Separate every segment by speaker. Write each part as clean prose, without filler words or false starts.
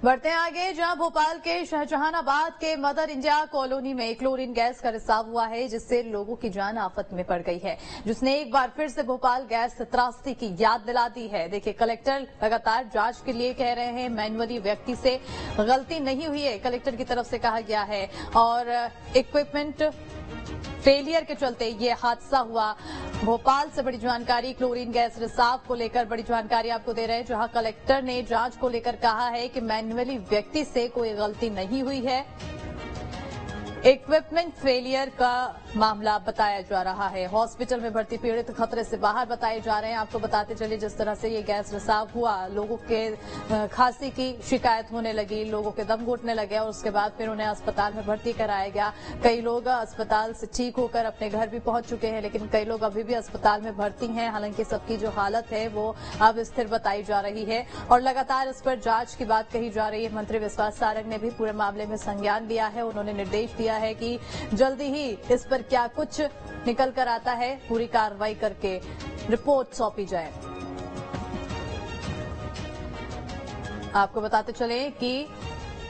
Speaker 1: बढ़ते हैं आगे, जहां भोपाल के शाहजहानाबाद के मदर इंडिया कॉलोनी में क्लोरीन गैस का रिसाव हुआ है, जिससे लोगों की जान आफत में पड़ गई है, जिसने एक बार फिर से भोपाल गैस त्रासदी की याद दिला दी है। देखिए, कलेक्टर लगातार जांच के लिए कह रहे हैं, मैन्युअली व्यक्ति से गलती नहीं हुई है, कलेक्टर की तरफ से कहा गया है, और इक्विपमेंट फेलियर के चलते ये हादसा हुआ। भोपाल से बड़ी जानकारी क्लोरीन गैस रिसाव को लेकर बड़ी जानकारी आपको दे रहे हैं, जहां कलेक्टर ने जांच को लेकर कहा है कि मैन्युअली व्यक्ति से कोई गलती नहीं हुई है, इक्विपमेंट फेलियर का मामला बताया जा रहा है। हॉस्पिटल में भर्ती पीड़ित खतरे से बाहर बताए जा रहे हैं। आपको बताते चले, जिस तरह से ये गैस रिसाव हुआ, लोगों के खांसी की शिकायत होने लगी, लोगों के दम घुटने लगे और उसके बाद फिर उन्हें अस्पताल में भर्ती कराया गया। कई लोग अस्पताल से ठीक होकर अपने घर भी पहुंच चुके हैं, लेकिन कई लोग अभी भी अस्पताल में भर्ती हैं। हालांकि सबकी जो हालत है वो अब स्थिर बताई जा रही है और लगातार इस पर जांच की बात कही जा रही है। मंत्री विश्वास सारंग ने भी पूरे मामले में संज्ञान लिया है। उन्होंने निर्देश दिया है कि जल्दी ही इस पर क्या कुछ निकल कर आता है, पूरी कार्रवाई करके रिपोर्ट सौंपी जाए। आपको बताते चले कि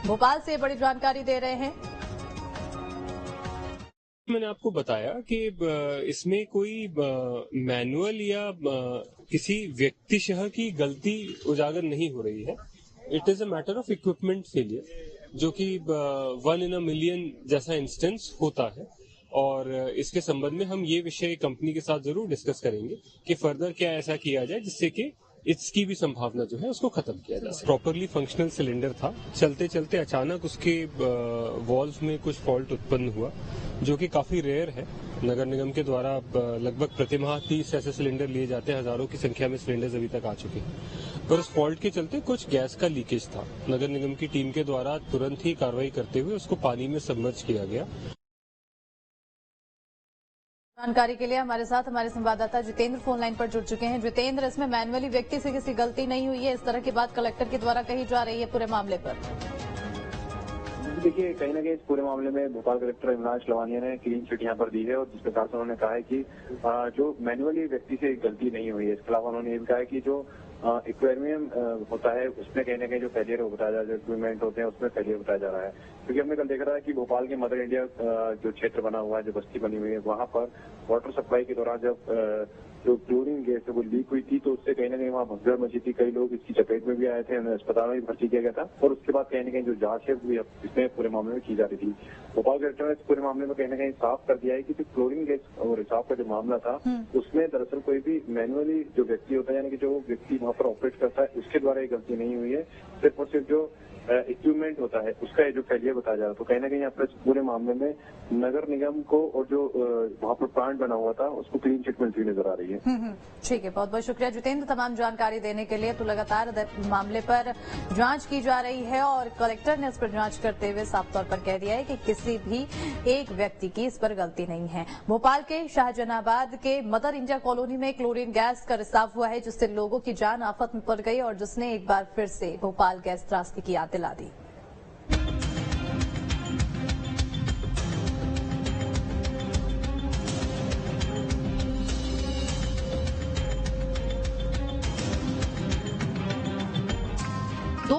Speaker 1: भोपाल से बड़ी जानकारी दे रहे हैं।
Speaker 2: मैंने आपको बताया कि इसमें कोई मैनुअल या किसी व्यक्तिशः की गलती उजागर नहीं हो रही है। It is a matter of equipment failure, जो कि 1 in a million जैसा इंस्टेंस होता है। और इसके संबंध में हम ये विषय कंपनी के साथ जरूर डिस्कस करेंगे कि फर्दर क्या ऐसा किया जाए जिससे कि इसकी भी संभावना जो है उसको खत्म किया जाए। प्रॉपरली फंक्शनल सिलेंडर था, चलते चलते अचानक उसके वॉल्व में कुछ फॉल्ट उत्पन्न हुआ, जो कि काफी रेयर है। नगर निगम के द्वारा लगभग प्रतिमाह 30 ऐसे सिलेंडर लिए जाते हैं, हजारों की संख्या में सिलेंडर्स अभी तक आ चुके हैं। पर उस फॉल्ट के चलते कुछ गैस का लीकेज था। नगर निगम की टीम के द्वारा तुरंत ही कार्रवाई करते हुए उसको पानी में सबमर्ज किया गया।
Speaker 1: जानकारी के लिए हमारे साथ हमारे संवाददाता जितेंद्र फोन लाइन पर जुड़ चुके हैं। जितेंद्र, इसमें मैन्युअली व्यक्ति से किसी गलती नहीं हुई है, इस तरह की बात कलेक्टर के द्वारा कही जा रही है पूरे मामले पर।
Speaker 3: देखिए, कहीं ना कहीं इस पूरे मामले में भोपाल कलेक्टर इमरान लवानिया ने क्लीन चिट यहाँ पर दी है और जिस प्रकार से उन्होंने कहा है कि जो मैन्युअली व्यक्ति से गलती नहीं हुई है। इसके अलावा उन्होंने ये भी कहा है कि जो एक्वेरियम होता है उसमें कहीं ना कहीं जो फेलियर बताया जा रहा है, जो इक्विपमेंट होते हैं उसमें फेलियर बताया जा रहा है। क्योंकि हमने कल देखा था कि भोपाल के मदर इंडिया जो क्षेत्र बना हुआ है, जो बस्ती बनी हुई है, वहां पर वाटर सप्लाई के दौरान जब जो क्लोरीन गैस है वो लीक हुई थी, तो उससे कहीं ना कहीं वहाँ भगदड़ मची थी। कई लोग इसकी चपेट में भी आए थे, उन्हें अस्पताल में भी भर्ती किया गया था और उसके बाद कहीं ना कहीं जो जांच है वो इसमें पूरे मामले में की जा रही थी। भोपाल कलेक्टर ने इस पूरे मामले में कहीं ना कहीं साफ कर दिया है कि जो क्लोरीन गैस और रिसाव का जो मामला था उसमें दरअसल कोई भी मैनुअली जो व्यक्ति होता है, यानी कि जो व्यक्ति वहाँ पर ऑपरेट करता है, उसके द्वारा ये गलती नहीं हुई है। सिर्फ और सिर्फ जो इक्विपमेंट होता है उसका ये जो फेलियर बताया जा रहा है। तो कहीं ना कहीं यहाँ पर पूरे मामले में नगर निगम को और जो वहाँ पर प्लांट बना हुआ था उसको क्लीन चिट मिलती हुई नजर आ रही है।
Speaker 1: ठीक है, बहुत बहुत शुक्रिया जितेंद्र तमाम जानकारी देने के लिए। तो लगातार मामले पर जांच की जा रही है और कलेक्टर ने इस पर जांच करते हुए साफ तौर पर कह दिया है कि किसी भी एक व्यक्ति की इस पर गलती नहीं है। भोपाल के शाहजहानाबाद के मदर इंडिया कॉलोनी में क्लोरीन गैस का रिसाव हुआ है, जिससे लोगों की जान आफत में पड़ गई और जिसने एक बार फिर से भोपाल गैस त्रासदी की याद दिला दी।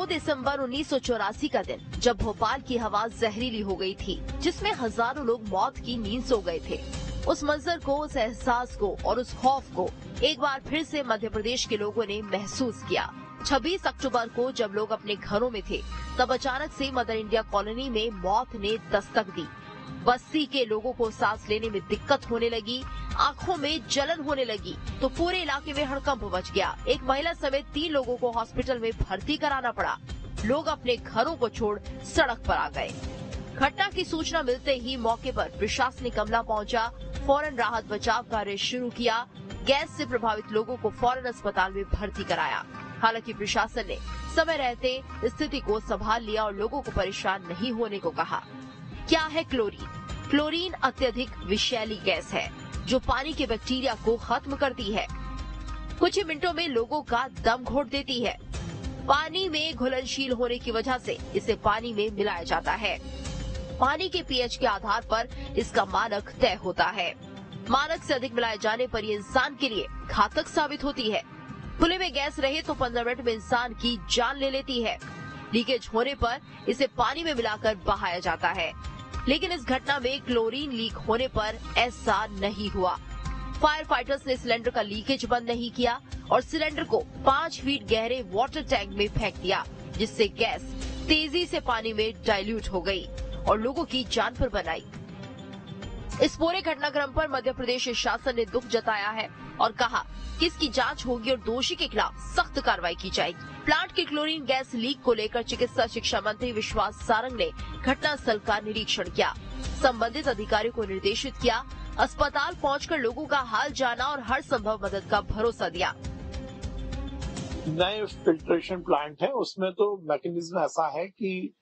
Speaker 4: दिसंबर 1984 का दिन, जब भोपाल की हवा जहरीली हो गई थी, जिसमें हजारों लोग मौत की नींद सो गए थे। उस मंजर को, उस एहसास को और उस खौफ को एक बार फिर से मध्य प्रदेश के लोगों ने महसूस किया। 26 अक्टूबर को जब लोग अपने घरों में थे, तब अचानक से मदर इंडिया कॉलोनी में मौत ने दस्तक दी। बस्ती के लोगों को सांस लेने में दिक्कत होने लगी, आंखों में जलन होने लगी, तो पूरे इलाके में हड़कंप मच गया। एक महिला समेत 3 लोगों को हॉस्पिटल में भर्ती कराना पड़ा। लोग अपने घरों को छोड़ सड़क पर आ गए। घटना की सूचना मिलते ही मौके पर प्रशासनिक अमला पहुंचा, फौरन राहत बचाव कार्य शुरू किया। गैस से प्रभावित लोगों को फौरन अस्पताल में भर्ती कराया। हालांकि प्रशासन ने समय रहते स्थिति को संभाल लिया और लोगों को परेशान नहीं होने को कहा। क्या है क्लोरीन? क्लोरीन अत्यधिक विषैली गैस है जो पानी के बैक्टीरिया को खत्म करती है। कुछ ही मिनटों में लोगों का दम घोट देती है। पानी में घुलनशील होने की वजह से इसे पानी में मिलाया जाता है। पानी के पीएच के आधार पर इसका मानक तय होता है। मानक से अधिक मिलाए जाने पर ये इंसान के लिए घातक साबित होती है। खुले में गैस रहे तो 15 मिनट में इंसान की जान ले लेती है। लीकेज होने पर इसे पानी में मिलाकर बहाया जाता है, लेकिन इस घटना में क्लोरीन लीक होने पर ऐसा नहीं हुआ। फायर फाइटर्स ने सिलेंडर का लीकेज बंद नहीं किया और सिलेंडर को 5 फीट गहरे वाटर टैंक में फेंक दिया, जिससे गैस तेजी से पानी में डाइल्यूट हो गई और लोगों की जान पर बन आई। इस पूरे घटनाक्रम पर मध्य प्रदेश शासन ने दुख जताया है और कहा कि इसकी जांच होगी और दोषी के खिलाफ सख्त कार्रवाई की जाएगी। प्लांट के क्लोरीन गैस लीक को लेकर चिकित्सा शिक्षा मंत्री विश्वास सारंग ने घटनास्थल का निरीक्षण किया, संबंधित अधिकारियों को निर्देशित किया, अस्पताल पहुंचकर लोगों का हाल जाना और हर संभव मदद का भरोसा दिया।
Speaker 5: नए फिल्ट्रेशन प्लांट है, उसमें तो मैकेनिज्म ऐसा है कि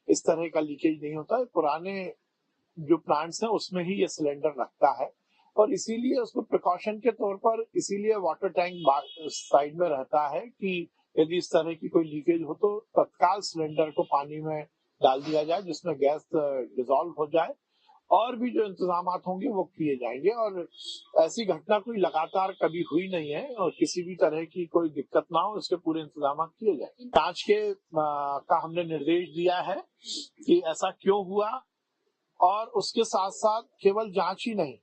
Speaker 5: इस तरह का लीकेज नहीं होता है। पुराने जो प्लांट्स हैं उसमें ही ये सिलेंडर रखता है और इसीलिए उसको प्रिकॉशन के तौर पर इसीलिए वाटर टैंक साइड में रहता है कि यदि इस तरह की कोई लीकेज हो तो तत्काल सिलेंडर को पानी में डाल दिया जाए, जिसमें गैस डिसॉल्व हो जाए और भी जो इंतजाम होंगे वो किए जाएंगे। और ऐसी घटना कोई लगातार कभी हुई नहीं है और किसी भी तरह की कोई दिक्कत ना हो, इसके पूरे इंतजाम किए जाएंगे। जांच का हमने निर्देश दिया है कि ऐसा क्यों हुआ और उसके साथ साथ केवल जांच ही नहीं,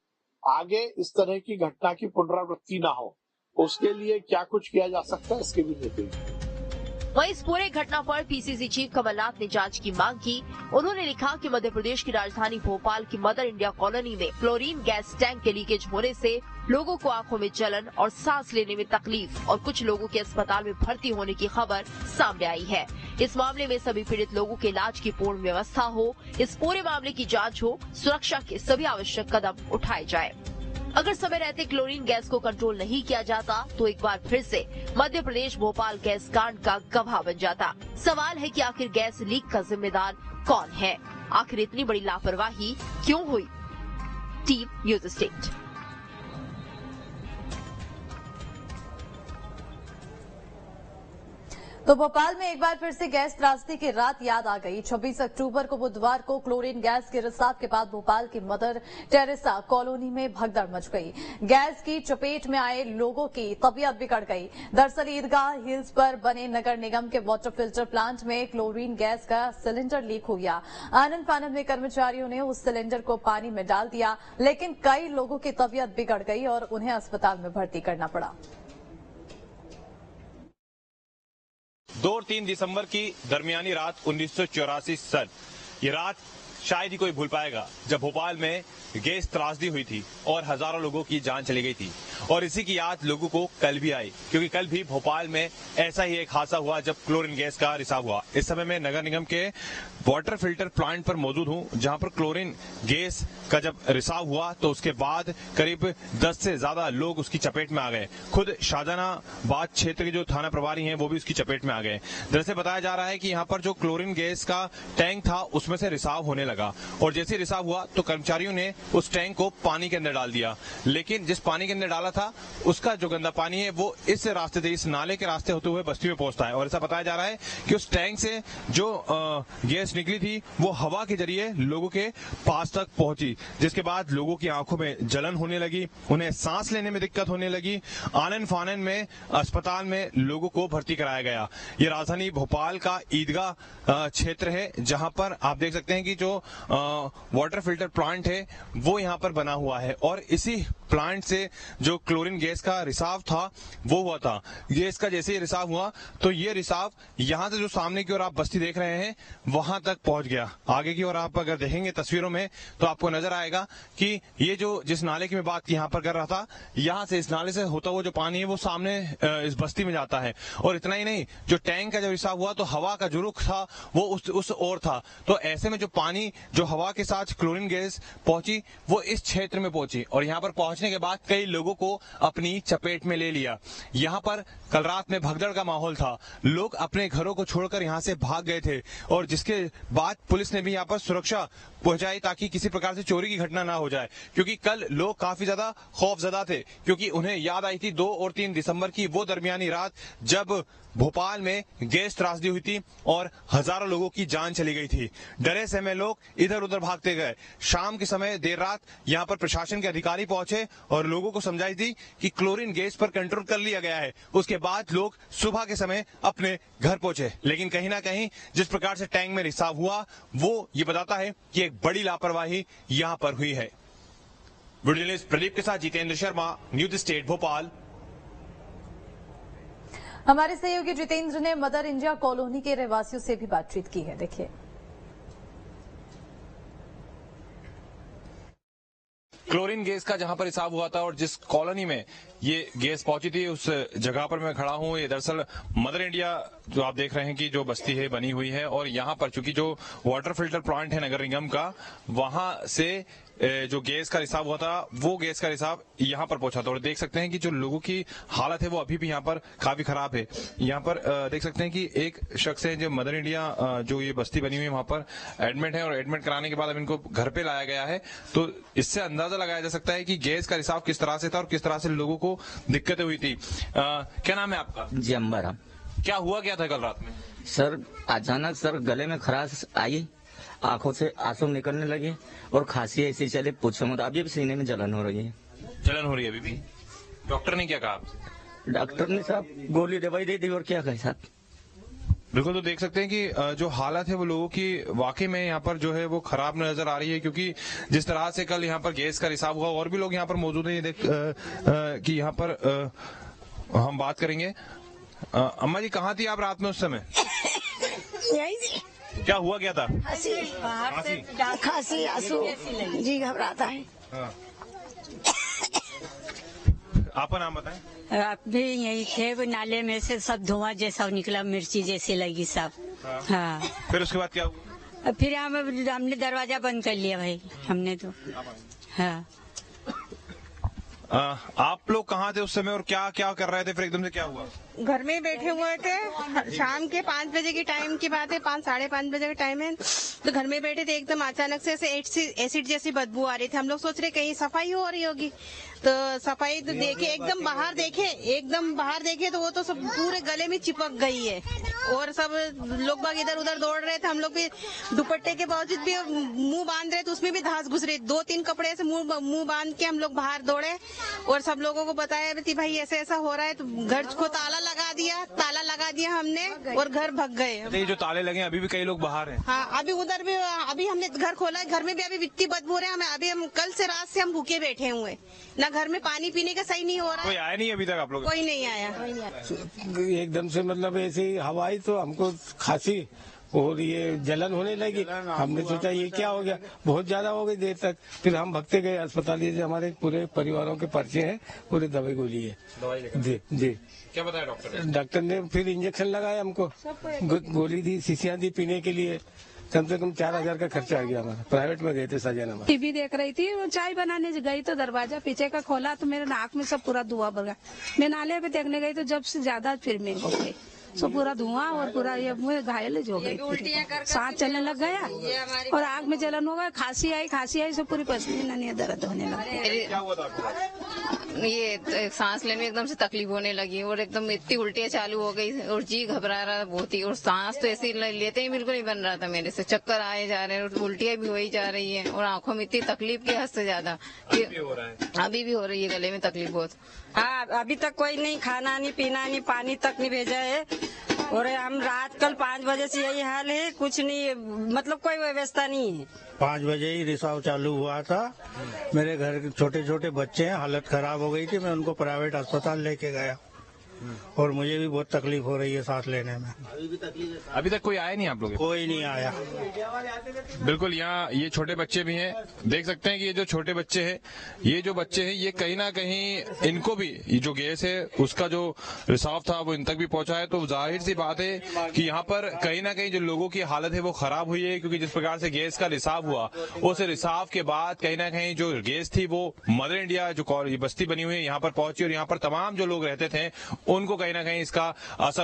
Speaker 5: आगे इस तरह की घटना की पुनरावृत्ति ना हो, उसके लिए क्या कुछ किया जा सकता है इसके भी निर्देश।
Speaker 4: वहीं इस पूरे घटना पर पीसीसी चीफ कमलनाथ ने जांच की मांग की। उन्होंने लिखा कि मध्य प्रदेश की राजधानी भोपाल की मदर इंडिया कॉलोनी में क्लोरीन गैस टैंक के लीकेज होने से लोगों को आंखों में जलन और सांस लेने में तकलीफ और कुछ लोगों के अस्पताल में भर्ती होने की खबर सामने आई है। इस मामले में सभी पीड़ित लोगों के इलाज की पूर्ण व्यवस्था हो, इस पूरे मामले की जांच हो, सुरक्षा के सभी आवश्यक कदम उठाए जाए। अगर समय रहते क्लोरीन गैस को कंट्रोल नहीं किया जाता तो एक बार फिर से मध्य प्रदेश भोपाल गैस कांड का गवाह बन जाता। सवाल है कि आखिर गैस लीक का जिम्मेदार कौन है? आखिर इतनी बड़ी लापरवाही क्यों हुई? Team news state.
Speaker 1: तो भोपाल में एक बार फिर से गैस त्रासदी की रात याद आ गई। 26 अक्टूबर को बुधवार को क्लोरीन गैस के रिसाव के बाद भोपाल की मदर टेरेसा कॉलोनी में भगदड़ मच गई। गैस की चपेट में आए लोगों की तबीयत बिगड़ गई। दरअसल ईदगाह हिल्स पर बने नगर निगम के वाटर फिल्टर प्लांट में क्लोरीन गैस का सिलेंडर लीक हो गया। आनन फानन में कर्मचारियों ने उस सिलेंडर को पानी में डाल दिया, लेकिन कई लोगों की तबीयत बिगड़ गई और उन्हें अस्पताल में भर्ती करना पड़ा।
Speaker 6: 2 और 3 दिसंबर की दरमियानी रात 1984 सन, ये रात शायद ही कोई भूल पाएगा जब भोपाल में गैस त्रासदी हुई थी और हजारों लोगों की जान चली गई थी। और इसी की याद लोगों को कल भी आई, क्योंकि कल भी भोपाल में ऐसा ही एक हादसा हुआ जब क्लोरीन गैस का रिसाव हुआ। इस समय मैं नगर निगम के वाटर फिल्टर प्लांट पर मौजूद हूं, जहां पर क्लोरीन गैस का जब रिसाव हुआ तो उसके बाद करीब 10 से ज्यादा लोग उसकी चपेट में आ गए। खुद शाहजहानाबाद क्षेत्र के जो थाना प्रभारी हैं वो भी उसकी चपेट में आ गए। दरअसल बताया जा रहा है कि यहाँ पर जो क्लोरीन गैस का टैंक था उसमें से रिसाव होने लगा और जैसे रिसाव हुआ तो कर्मचारियों ने उस टैंक को पानी के अंदर डाल दिया, लेकिन जिस पानी के अंदर डाला था उसका जो गंदा पानी है वो इस रास्ते से, इस नाले के रास्ते होते हुए बस्ती में पहुंचता है। और ऐसा बताया जा रहा है कि उस टैंक से जो गैस निकली थी वो हवा के जरिए लोगों के पास तक पहुंची, जिसके बाद लोगों की आंखों में जलन होने लगी, उन्हें सांस लेने में दिक्कत होने लगी। आनन फानन में अस्पताल में लोगों को भर्ती कराया गया। ये राजधानी भोपाल का ईदगाह क्षेत्र है, जहां पर आप देख सकते हैं कि जो वाटर फिल्टर प्लांट है वो यहाँ पर बना हुआ है और इसी प्लांट से जो क्लोरीन गैस का रिसाव था वो हुआ था। गैस का जैसे ही रिसाव हुआ तो ये रिसाव यहाँ से जो सामने की ओर आप बस्ती देख रहे हैं वहां तक पहुंच गया। आगे की ओर आप अगर देखेंगे तस्वीरों में तो आपको नजर आएगा कि ये जो जिस नाले की मैं बात यहाँ पर कर रहा था, यहाँ से इस नाले से होता हुआ जो पानी है वो सामने इस बस्ती में जाता है। और इतना ही नहीं, जो टैंक का जब रिसाव हुआ तो हवा का जो रुख था वो उस ओर था, तो ऐसे में जो पानी जो हवा के साथ क्लोरीन गैस पहुंची वो इस क्षेत्र में पहुंची और यहाँ पर पहुंचने के बाद कई लोगों को अपनी चपेट में ले लिया। यहाँ पर कल रात में भगदड़ का माहौल था, लोग अपने घरों को छोड़कर यहाँ से भाग गए थे और जिसके बाद पुलिस ने भी यहाँ पर सुरक्षा पहुंचाई ताकि किसी प्रकार से चोरी की घटना ना हो जाए, क्योंकि कल लोग काफी ज्यादा खौफजदा थे, क्योंकि उन्हें याद आई थी 2 और 3 दिसंबर की वो दरमियानी रात जब भोपाल में गैस त्रासदी हुई थी और हजारों लोगों की जान चली गई थी। डरे सहमे लोग इधर उधर भागते गए। शाम के समय देर रात यहाँ पर प्रशासन के अधिकारी पहुंचे और लोगों को समझाई जानकारी दी कि क्लोरीन गैस पर कंट्रोल कर लिया गया है। उसके बाद लोग सुबह के समय अपने घर पहुंचे, लेकिन कहीं ना कहीं जिस प्रकार से टैंक में रिसाव हुआ वो ये बताता है कि एक बड़ी लापरवाही यहां पर हुई है। वीडियो जर्नलिस्ट प्रदीप के साथ जितेंद्र शर्मा, न्यूज स्टेट भोपाल।
Speaker 1: हमारे सहयोगी जितेंद्र ने मदर इंडिया कॉलोनी के रहवासियों से भी बातचीत की है, देखिए।
Speaker 6: क्लोरीन गैस का जहां पर रिसाव हुआ था और जिस कॉलोनी में ये गैस पहुंची थी उस जगह पर मैं खड़ा हूं। ये दरअसल मदर इंडिया जो आप देख रहे हैं कि जो बस्ती है बनी हुई है और यहाँ पर चूंकि जो वाटर फिल्टर प्लांट है नगर निगम का, वहां से जो गैस का रिसाव हुआ था वो गैस का रिसाव यहाँ पर पहुंचा था। और देख सकते हैं कि जो लोगों की हालत है वो अभी भी यहाँ पर काफी खराब है। यहाँ पर देख सकते हैं कि एक शख्स है जो मदर इंडिया जो ये बस्ती बनी हुई है वहां पर एडमिट है और एडमिट कराने के बाद अब इनको घर पे लाया गया है। तो इससे अंदाजा लगाया जा सकता है कि गैस का रिसाव किस तरह से था और किस तरह से लोगों को दिक्कतें हुई थी। क्या नाम है आपका?
Speaker 7: जी अंबर।
Speaker 6: क्या हुआ क्या था कल रात में?
Speaker 7: सर अचानक सर गले में खराश आई, आंखों से आंसू निकलने लगे और खांसी ऐसी चले पूछो मत। अभी भी सीने में जलन हो रही है।
Speaker 6: जलन हो रही है अभी भी? डॉक्टर ने क्या कहा आपसे?
Speaker 7: डॉक्टर ने साहब गोली दवाई दे दी और क्या कहे साहब।
Speaker 6: बिल्कुल, तो देख सकते हैं कि जो हालत है वो लोगों की वाकई में यहाँ पर जो है वो खराब नजर आ रही है, क्योंकि जिस तरह से कल यहाँ पर गैस का रिसाव हुआ और भी लोग यहाँ पर मौजूद हैं। देख कि यहाँ पर हम बात करेंगे। अम्मा जी कहाँ थी आप रात में उस समय? क्या हुआ क्या था?
Speaker 8: खांसी आंसू जी घबराता है।
Speaker 6: हाँ। आपका नाम बताएं।
Speaker 8: आप भी यही थे, वो नाले में से सब धुआं जैसा निकला, मिर्ची जैसी लगी सब। हाँ।
Speaker 6: फिर उसके बाद क्या हुआ?
Speaker 8: फिर हमने दरवाजा बंद कर लिया भाई, हमने तो। हाँ।
Speaker 6: आप लोग कहाँ थे उस समय और क्या क्या कर रहे थे? फिर एकदम से क्या हुआ?
Speaker 9: घर में बैठे हुए थे, शाम के 5 बजे की टाइम की बात है, 5 साढ़े 5 बजे का टाइम है। तो घर में बैठे थे, एकदम अचानक से ऐसे एसिड जैसी बदबू आ रही थी। हम लोग सोच रहे कहीं सफाई हो रही होगी, तो सफाई तो देखे एकदम बाहर देखे तो वो तो सब पूरे गले में चिपक गई है और सब लोग बाग इधर उधर दौड़ रहे थे। हम लोग भी दुपट्टे के बावजूद भी मुंह बांध रहे थे, उसमें भी घास घुस रही। 2-3 कपड़े से मुंह बांध के हम लोग बाहर दौड़े और सब लोगों को बताया कि भाई ऐसा ऐसा हो रहा है। तो घर को ताला लगा दिया हमने और घर भग गए।
Speaker 6: ये जो ताले लगे अभी भी कई लोग बाहर हैं।
Speaker 9: हाँ, अभी उधर भी अभी हमने घर खोला है, घर में भी अभी इतनी बदबू रहे हमें। अभी हम कल से रात से हम भूखे बैठे हुए, ना घर में पानी पीने का सही नहीं हो रहा है।
Speaker 6: कोई आया नहीं अभी तक? आप लोग
Speaker 9: कोई नहीं आया।
Speaker 10: एकदम से मतलब ऐसे हवा आई तो हमको खांसी और ये जलन होने लगी। हमने सोचा ये क्या हो गया, बहुत ज्यादा हो गई देर तक। फिर हम भगते गए अस्पताल, से हमारे पूरे परिवारों के पर्चे हैं, पूरे दवाई गोली है। जी।
Speaker 6: क्या बताया डॉक्टर ने?
Speaker 10: डॉक्टर ने फिर इंजेक्शन लगाया हमको, गोली दी, शीशियां दी पीने के लिए। कम से कम 4000 का खर्चा आ गया हमारा। प्राइवेट में गए थे साजाना।
Speaker 11: टीवी देख रही थी, वो चाय बनाने गई तो दरवाजा पीछे का खोला तो मेरे नाक में सब पूरा धुआं भर गया। मैं नाले पे देखने गई तो जब से ज्यादा फिर में हो गई, तो पूरा धुआं और पूरा ये मुझे घायल हो गई, सांस चलने लग गया और आग में जलन हो गया। खांसी आई सब पूरी पसीने दर्द होने लगा।
Speaker 12: ये सांस लेने में एकदम से तकलीफ होने लगी और एकदम इतनी उल्टियाँ चालू हो गई और जी घबरा रहा बहुत ही, और सांस तो ऐसे लेते ही बिल्कुल नहीं बन रहा था मेरे से। चक्कर आए जा रहे हैं, उल्टियाँ भी हो ही जा रही है और आंखों में इतनी तकलीफ की हद से ज्यादा अभी भी हो रही है, गले में तकलीफ बहुत।
Speaker 11: हाँ, अभी तक कोई नहीं, खाना नहीं, पीना नहीं, पानी तक नहीं भेजा है। और हम रात कल 5 बजे से यही हाल है, कुछ नहीं, मतलब कोई व्यवस्था नहीं है।
Speaker 10: 5 बजे ही रिसाव चालू हुआ था। मेरे घर के छोटे छोटे बच्चे हैं, हालत खराब हो गई थी, मैं उनको प्राइवेट अस्पताल लेके गया और मुझे भी बहुत तकलीफ हो रही है सांस लेने में।
Speaker 6: अभी तक कोई आया नहीं आप लोग?
Speaker 10: कोई नहीं आया।
Speaker 6: बिल्कुल, यहाँ ये छोटे बच्चे भी हैं, देख सकते हैं कि ये जो छोटे बच्चे हैं, ये कहीं ना कहीं इनको भी ये जो गैस है उसका जो रिसाव था वो इन तक भी पहुंचा है। तो जाहिर सी बात है कि यहाँ पर कहीं ना कहीं जो लोगों की हालत है वो खराब हुई है, क्योंकि जिस प्रकार से गैस का रिसाव हुआ उस रिसाव के बाद कहीं ना कहीं जो गैस थी वो मदर इंडिया जो बस्ती बनी हुई है यहाँ पर पहुंची और यहाँ पर तमाम जो लोग रहते थे उनको कहीं ना कहीं इसका असर